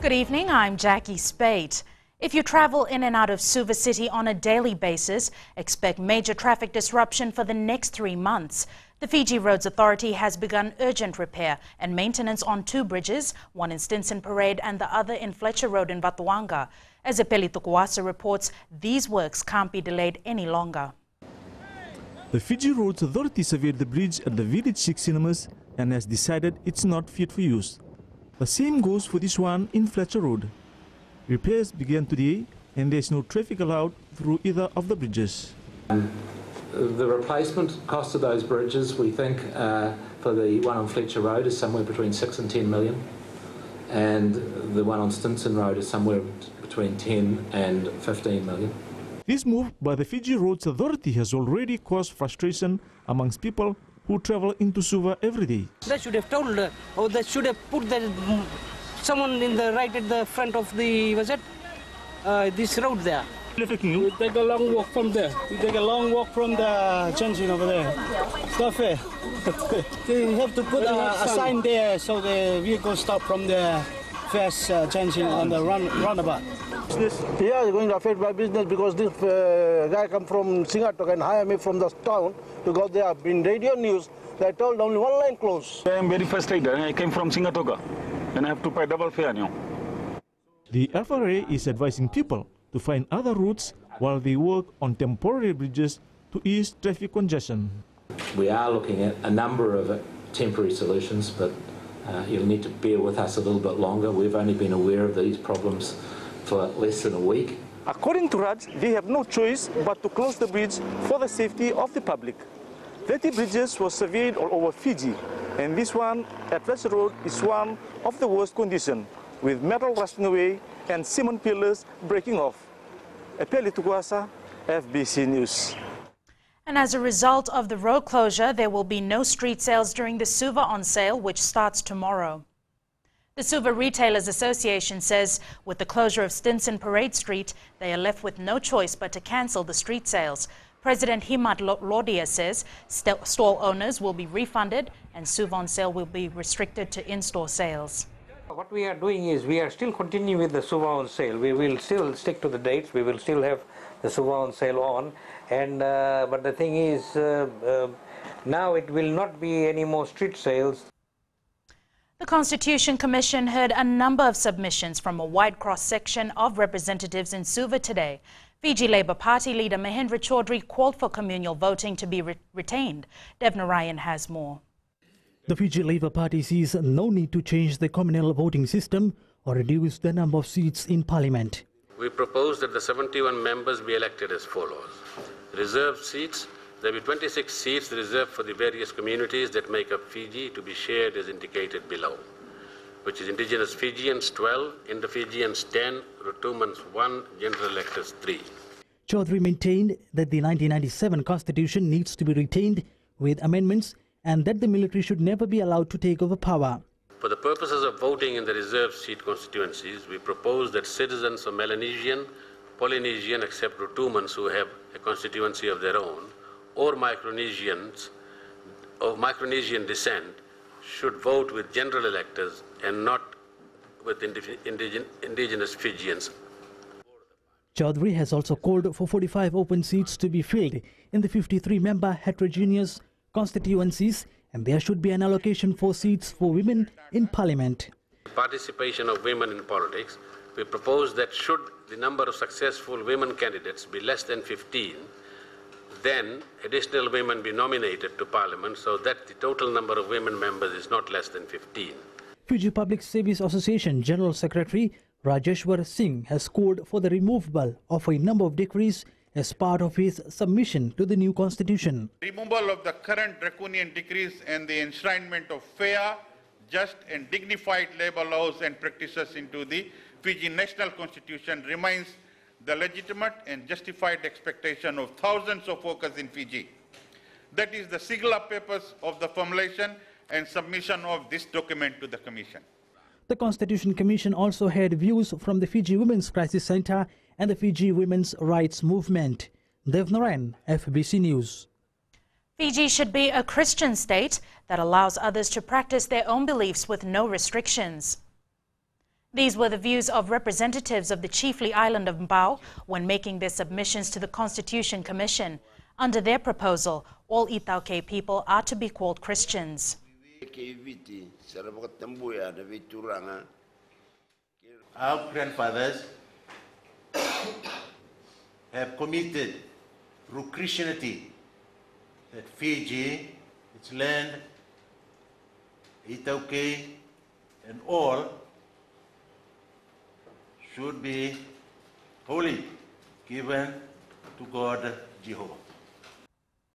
Good evening, I'm Jacquee Speight. If you travel in and out of Suva City on a daily basis, expect major traffic disruption for the next 3 months. The Fiji Roads Authority has begun urgent repair and maintenance on 2 bridges, one in Stinson Parade and the other in Fletcher Road in Vatuanga. As Epeli Tukuasa reports, these works can't be delayed any longer. The Fiji Roads Authority surveyed the bridge at the Village 6 cinemas and has decided it's not fit for use. The same goes for this one in Fletcher Road. Repairs began today and there is no traffic allowed through either of the bridges. The replacement cost of those bridges, we think, for the one on Fletcher Road is somewhere between 6 and 10 million, and the one on Stinson Road is somewhere between 10 and 15 million. This move by the Fiji Roads Authority has already caused frustration amongst people who travel into Suva every day. They should have told, or they should have put someone in the right at the front of the, this road there. You take a long walk from there. You take a long walk from the junction over there. It's not fair. You have to put a sign there so the vehicles stop from the first junction on the roundabout. Yeah, it's going to affect my business because this guy come from Singapore and hire me from the town to go there. In radio news, they told only one line closed. I am very frustrated. I came from Singapore and I have to pay double fare now. The FRA is advising people to find other routes while they work on temporary bridges to ease traffic congestion. We are looking at a number of temporary solutions, but you'll need to bear with us a little bit longer. We've only been aware of these problems for less than a week. According to Rudge, they have no choice but to close the bridge for the safety of the public. 30 bridges were surveyed all over Fiji, and this one at Fletcher Road is one of the worst condition, with metal rusting away and cement pillars breaking off. Epeli Tukuasa, FBC News. And as a result of the road closure, there will be no street sales during the Suva on sale, which starts tomorrow. The Suva Retailers Association says with the closure of Stinson Parade Street, they are left with no choice but to cancel the street sales. President Himat Lodia says stall owners will be refunded and Suva on sale will be restricted to in-store sales. What we are doing is we are still continuing with the Suva on sale. We will still stick to the dates. We will still have the Suva on sale on. And but the thing is, now it will not be any more street sales. The Constitution Commission heard a number of submissions from a wide cross-section of representatives in Suva today. Fiji Labour Party leader Mahendra Chaudhry called for communal voting to be retained. Devna Ryan has more. The Fiji Labour Party sees no need to change the communal voting system or reduce the number of seats in Parliament. We propose that the 71 members be elected as follows. Reserved seats. There will be 26 seats reserved for the various communities that make up Fiji to be shared as indicated below, which is Indigenous Fijians 12, Indo-Fijians 10, Rotumans 1, General Electors 3. Chaudhry maintained that the 1997 Constitution needs to be retained with amendments and that the military should never be allowed to take over power. For the purposes of voting in the reserved seat constituencies, we propose that citizens of Melanesian, Polynesian except Rotumans who have a constituency of their own, or Micronesians of Micronesian descent should vote with general electors and not with indigenous Fijians. Chaudhry has also called for 45 open seats to be filled in the 53-member heterogeneous constituencies, and there should be an allocation for seats for women in Parliament. Participation of women in politics, we propose that should the number of successful women candidates be less than 15, then additional women be nominated to Parliament so that the total number of women members is not less than 15. Fiji Public Service Association General Secretary Rajeshwar Singh has called for the removal of a number of decrees as part of his submission to the new constitution. Removal of the current draconian decrees and the enshrinement of fair, just and dignified labour laws and practices into the Fiji National Constitution remains the legitimate and justified expectation of thousands of workers in Fiji. That is the singular purpose of the formulation and submission of this document to the Commission. The Constitution Commission also had views from the Fiji Women's Crisis Centre and the Fiji Women's Rights Movement. Devna Ryan, FBC News. Fiji should be a Christian state that allows others to practice their own beliefs with no restrictions. These were the views of representatives of the chiefly island of Mbao when making their submissions to the Constitution Commission. Under their proposal, all Itauke people are to be called Christians. Our grandfathers have committed through Christianity that Fiji, its land, Itauke, and all should be holy, given to God Jehovah.